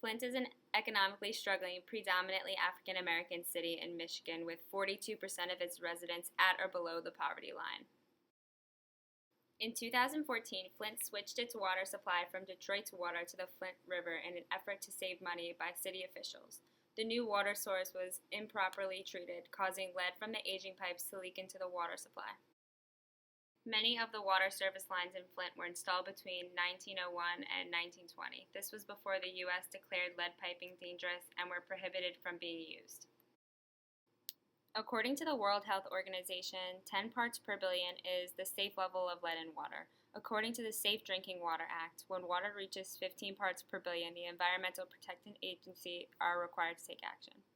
Flint is an economically struggling, predominantly African American city in Michigan, with 42% of its residents at or below the poverty line. In 2014, Flint switched its water supply from Detroit's water to the Flint River in an effort to save money by city officials. The new water source was improperly treated, causing lead from the aging pipes to leak into the water supply. Many of the water service lines in Flint were installed between 1901 and 1920. This was before the U.S. declared lead piping dangerous and were prohibited from being used. According to the World Health Organization, 10 parts per billion is the safe level of lead in water. According to the Safe Drinking Water Act, when water reaches 15 parts per billion, the Environmental Protection Agency are required to take action.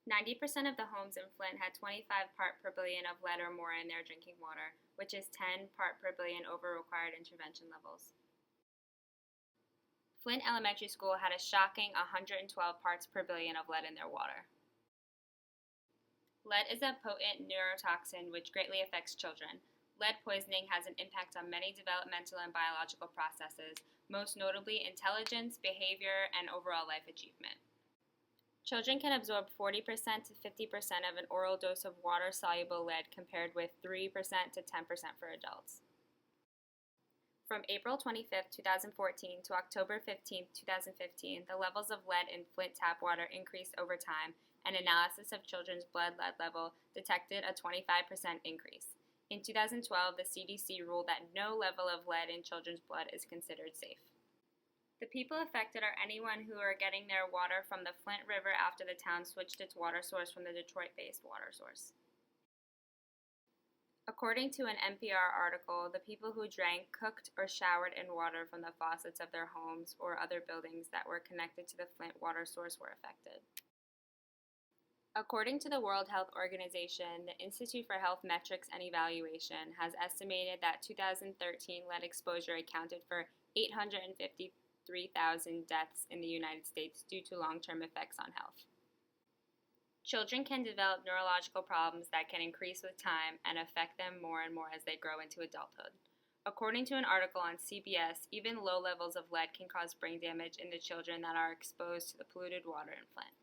90% of the homes in Flint had 25 part per billion of lead or more in their drinking water, which is 10 part per billion over required intervention levels. Flint Elementary School had a shocking 112 parts per billion of lead in their water. Lead is a potent neurotoxin which greatly affects children. Lead poisoning has an impact on many developmental and biological processes, most notably intelligence, behavior, and overall life achievement. Children can absorb 40% to 50% of an oral dose of water-soluble lead compared with 3% to 10% for adults. From April 25, 2014 to October 15, 2015, the levels of lead in Flint tap water increased over time, and analysis of children's blood lead level detected a 25% increase. In 2012, the CDC ruled that no level of lead in children's blood is considered safe. The people affected are anyone who are getting their water from the Flint River after the town switched its water source from the Detroit-based water source. According to an NPR article, the people who drank, cooked, or showered in water from the faucets of their homes or other buildings that were connected to the Flint water source were affected. According to the World Health Organization, the Institute for Health Metrics and Evaluation has estimated that 2013 lead exposure accounted for 853,000 deaths in the United States due to long-term effects on health. Children can develop neurological problems that can increase with time and affect them more and more as they grow into adulthood. According to an article on CBS, even low levels of lead can cause brain damage in the children that are exposed to the polluted water in Flint.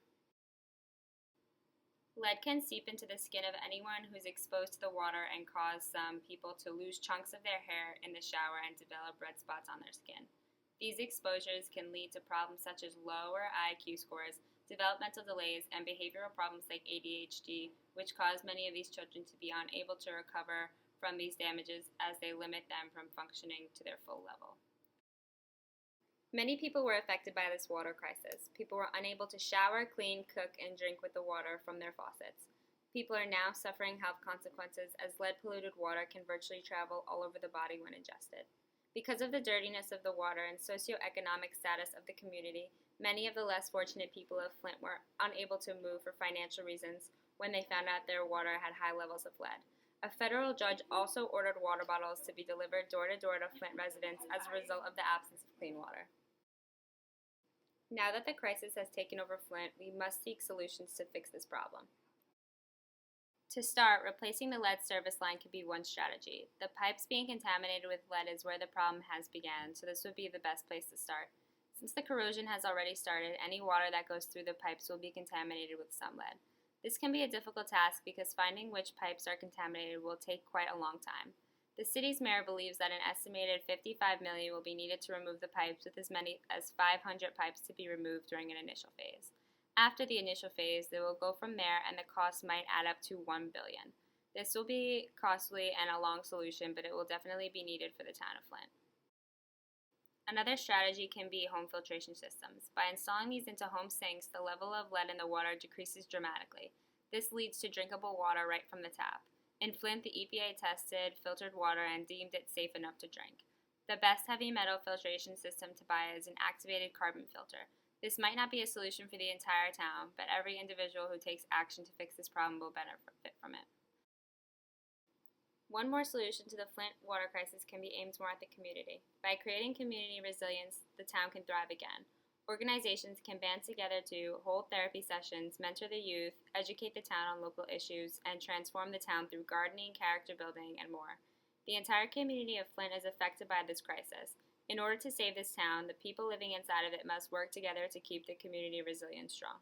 Lead can seep into the skin of anyone who's exposed to the water and cause some people to lose chunks of their hair in the shower and develop red spots on their skin. These exposures can lead to problems such as lower IQ scores, developmental delays, and behavioral problems like ADHD, which cause many of these children to be unable to recover from these damages as they limit them from functioning to their full level. Many people were affected by this water crisis. People were unable to shower, clean, cook, and drink with the water from their faucets. People are now suffering health consequences as lead-polluted water can virtually travel all over the body when ingested. Because of the dirtiness of the water and socioeconomic status of the community, many of the less fortunate people of Flint were unable to move for financial reasons when they found out their water had high levels of lead. A federal judge also ordered water bottles to be delivered door-to-door to Flint residents as a result of the absence of clean water. Now that the crisis has taken over Flint, we must seek solutions to fix this problem. To start, replacing the lead service line could be one strategy. The pipes being contaminated with lead is where the problem has begun, so this would be the best place to start. Since the corrosion has already started, any water that goes through the pipes will be contaminated with some lead. This can be a difficult task because finding which pipes are contaminated will take quite a long time. The city's mayor believes that an estimated $55 million will be needed to remove the pipes, with as many as 500 pipes to be removed during an initial phase. After the initial phase, they will go from there, and the cost might add up to $1 billion. This will be costly and a long solution, but it will definitely be needed for the town of Flint. Another strategy can be home filtration systems. By installing these into home sinks, the level of lead in the water decreases dramatically. This leads to drinkable water right from the tap. In Flint, the EPA tested filtered water and deemed it safe enough to drink. The best heavy metal filtration system to buy is an activated carbon filter. This might not be a solution for the entire town, but every individual who takes action to fix this problem will benefit from it. One more solution to the Flint water crisis can be aimed more at the community. By creating community resilience, the town can thrive again. Organizations can band together to hold therapy sessions, mentor the youth, educate the town on local issues, and transform the town through gardening, character building, and more. The entire community of Flint is affected by this crisis. In order to save this town, the people living inside of it must work together to keep the community resilience strong.